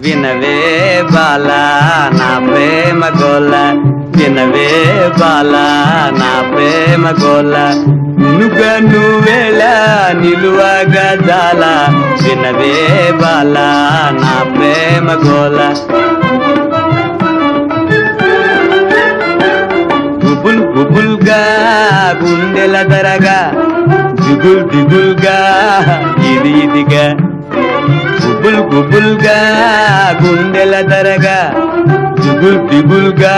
వినవే బాల నా ప్రేమ గోల, వినవే బాల నా ప్రేమ గోల, నువ్వుగా నువ్వేళ నిలువగా జాల, వినవే బాల నా ప్రేమ గోల. గుబుల్ గుబుల్గా గుండెల దరగా, దిగుల్ దిగుల్గా ఇది ఇదిగా, గుబుల్ గుబుల్గా గుండెల దరగా, దిగుల్ దిగుల్గా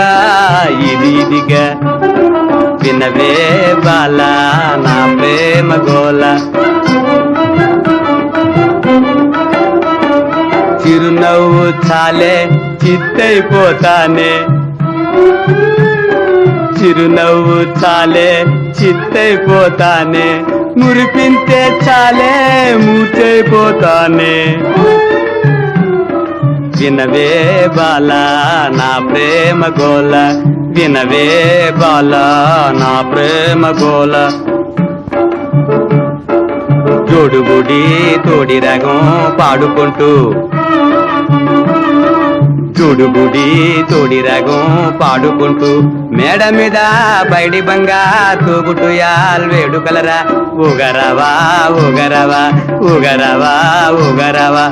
ఇది ఇదిగా, వినవే బాల నా ప్రేమ గోల. చిరునవ్వు చాలే చిత్తైపోతానే, చిరునవ్వు చాలే చిత్తైపోతానే, మురిపింతే చాలే మూర్చైపోతానే, వినవే బాల నా ప్రేమ గోల, వినవే బాల నా ప్రేమ గోల. జోడుగుడి తోడి రగం పాడుకుంటూ, జోడుగుడి తోడి రగం పాడుకుంటూ, మేడ మీద బయడి బంగా తూగుటు యాల్ వేడుకలరా, ఊగరవా ఊగరవా ఊగరవా ఊగరవా.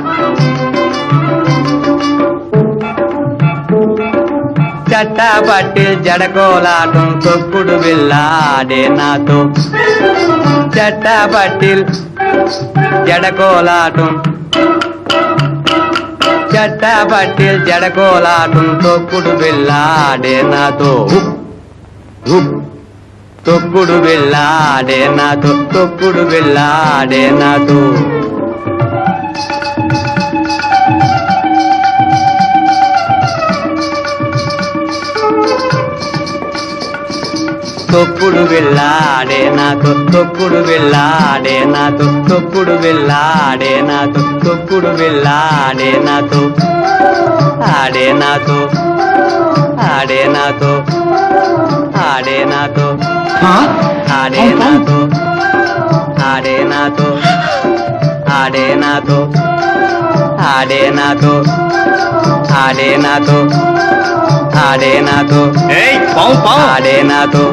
చట్టా పట్టి జడకోలాటం తొక్కుడు వెళ్ళాడే నాతో, చట్టా పట్టిల్ జడకోలాటం, చట్టా పట్టిల్ జడకోలాటం తొక్కుడు వెళ్ళాడే నాతో, తొక్కుడు వెళ్ళాడే నాతో, తొక్కుడు వెళ్ళాడే నాతో. తొక్కుడు వెళ్ళాడే నాతో, తొక్కుడు వెళ్ళాడే నాతో, తొక్కుడు వెళ్ళాడే నాతో, తొక్కుడు వెళ్ళాడే నాతో, ఆడే నాతో, ఆడే నాతో, ఆడే నాతో, ఆడే నాతో, ఆడే నాతో, ఆడే నాతో, ఆడే నాతో, ఆడే నాతో, ఆడే నాతో, ఆడే నాతో.